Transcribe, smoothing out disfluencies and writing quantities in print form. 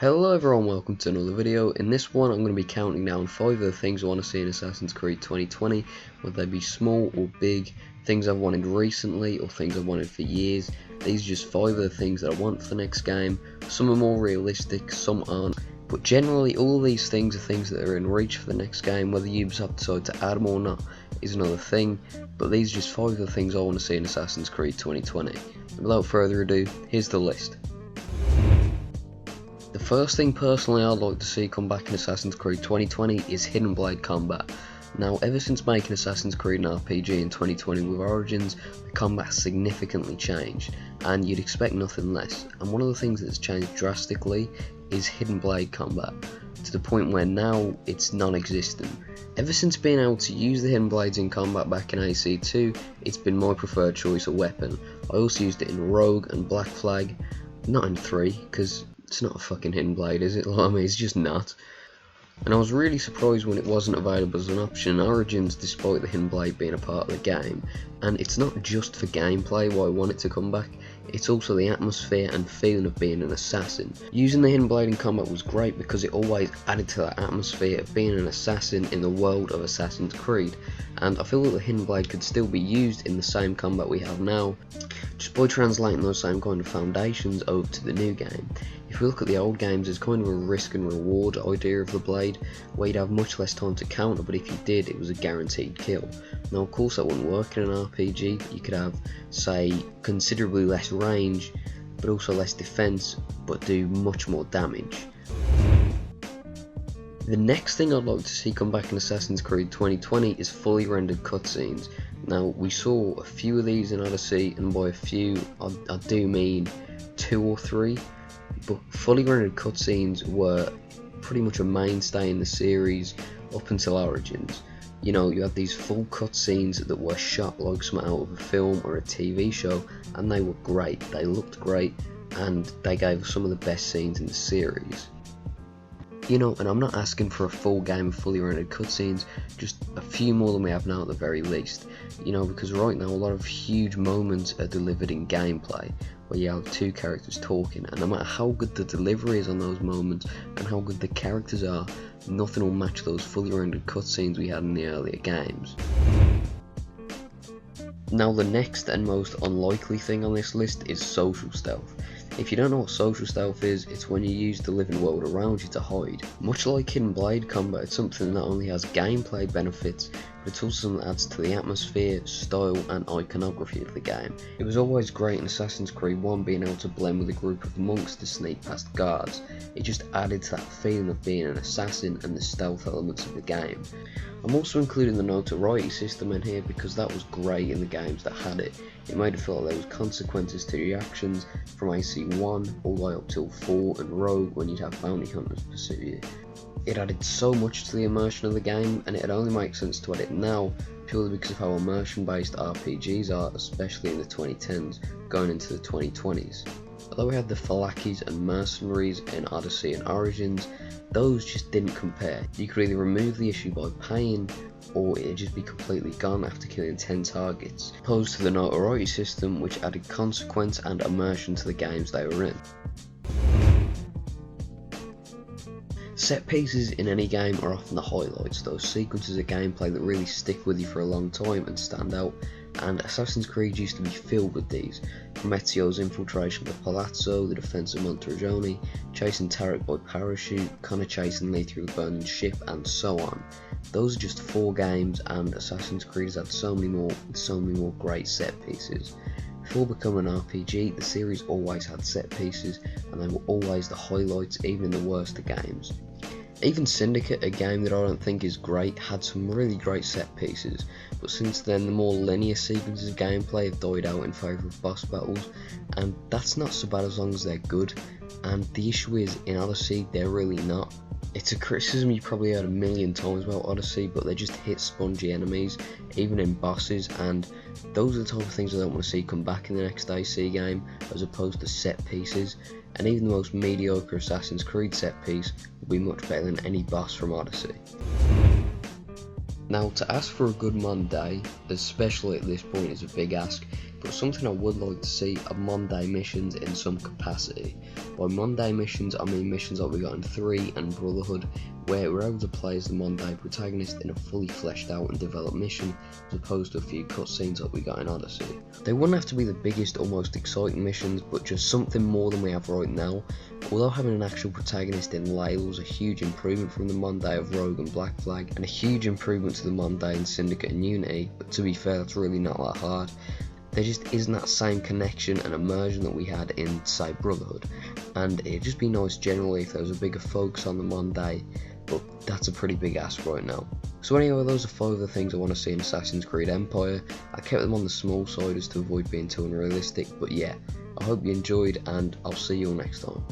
Hello everyone, welcome to another video. In this one I'm going to be counting down 5 of the things I want to see in Assassin's Creed 2020, whether they be small or big, things I've wanted recently or things I've wanted for years. These are just 5 of the things that I want for the next game. Some are more realistic, some aren't, but generally all of these things are things that are in reach for the next game. Whether Ubisoft decide to add them or not is another thing, but these are just 5 of the things I want to see in Assassin's Creed 2020. Without further ado, here's the list. The first thing personally I'd like to see come back in Assassin's Creed 2020 is Hidden Blade combat. Now, ever since making Assassin's Creed an RPG in 2020 with Origins, the combat significantly changed, and you'd expect nothing less. And one of the things that's changed drastically is Hidden Blade combat, to the point where now it's non-existent. Ever since being able to use the Hidden Blades in combat back in AC2, it's been my preferred choice of weapon. I also used it in Rogue and Black Flag, not in 3, because it's not a fucking Hidden Blade, is it? Like, I mean, it's just not. And I was really surprised when it wasn't available as an option in Origins, despite the Hidden Blade being a part of the game. And it's not just for gameplay why I want it to come back, it's also the atmosphere and feeling of being an assassin. Using the Hidden Blade in combat was great because it always added to that atmosphere of being an assassin in the world of Assassin's Creed. And I feel that the Hidden Blade could still be used in the same combat we have now, just by translating those same kind of foundations over to the new game. If we look at the old games, there's kind of a risk and reward idea of the blade, where you'd have much less time to counter, but if you did, it was a guaranteed kill. Now of course that wouldn't work in an RPG. You could have, say, considerably less range, but also less defense, but do much more damage. The next thing I'd like to see come back in Assassin's Creed 2020 is fully rendered cutscenes. Now, we saw a few of these in Odyssey, and by a few, I do mean 2 or 3, but fully rendered cutscenes were pretty much a mainstay in the series up until Origins. You know, you had these full cutscenes that were shot like something out of a film or a TV show, and they were great, they looked great, and they gave us some of the best scenes in the series. You know, and I'm not asking for a full game of fully rendered cutscenes, just a few more than we have now at the very least. You know, because right now a lot of huge moments are delivered in gameplay, where you have 2 characters talking, and no matter how good the delivery is on those moments, and how good the characters are, nothing will match those fully rendered cutscenes we had in the earlier games. Now the next and most unlikely thing on this list is social stealth. If you don't know what social stealth is, it's when you use the living world around you to hide. Much like Hidden Blade combat, it's something that not only has gameplay benefits, but it's also something that adds to the atmosphere, style and iconography of the game. It was always great in Assassin's Creed 1 being able to blend with a group of monks to sneak past guards. It just added to that feeling of being an assassin and the stealth elements of the game. I'm also including the notoriety system in here because that was great in the games that had it. It made it feel like there was consequences to your actions from AC1 all the way up till 4 and Rogue, when you'd have bounty hunters pursue you. It added so much to the immersion of the game, and it only makes sense to add it now purely because of how immersion based RPGs are, especially in the 2010s going into the 2020s. Although we had the Falakis and mercenaries in Odyssey and Origins, those just didn't compare. You could either remove the issue by paying, or it'd just be completely gone after killing 10 targets, opposed to the notoriety system, which added consequence and immersion to the games they were in. Set pieces in any game are often the highlights, those sequences of gameplay that really stick with you for a long time and stand out, and Assassin's Creed used to be filled with these, from Ezio's infiltration of the Palazzo, the defense of Monteriggioni, chasing Tarek by parachute, Connor chasing Lee through the burning ship, and so on. Those are just 4 games, and Assassin's Creed has had so many more great set pieces. Before becoming an RPG, the series always had set pieces, and they were always the highlights even in the worst of games. Even Syndicate, a game that I don't think is great, had some really great set pieces, but since then the more linear sequences of gameplay have died out in favour of boss battles, and that's not so bad as long as they're good, and the issue is, in Odyssey, they're really not. It's a criticism you probably heard a million times about Odyssey, but they just hit spongy enemies, even in bosses, and those are the type of things I don't want to see come back in the next AC game, as opposed to set pieces, and even the most mediocre Assassin's Creed set piece will be much better than any boss from Odyssey. Now, to ask for a good Monday, especially at this point, is a big ask. but something I would like to see are Monday missions in some capacity. By Monday missions I mean missions like we got in 3 and Brotherhood, where we're able to play as the Monday protagonist in a fully fleshed out and developed mission, as opposed to a few cutscenes like we got in Odyssey. They wouldn't have to be the biggest or most exciting missions, but just something more than we have right now. Although having an actual protagonist in Layla was a huge improvement from the Monday of Rogue and Black Flag, and a huge improvement to the Monday in Syndicate and Unity, but to be fair, that's really not that hard. There just isn't that same connection and immersion that we had in, say, Brotherhood, and it'd just be nice generally if there was a bigger focus on the Monday, but that's a pretty big ask right now. So anyway, those are 5 of the things I want to see in Assassin's Creed Empire. I kept them on the small side as to avoid being too unrealistic, but yeah, I hope you enjoyed, and I'll see you all next time.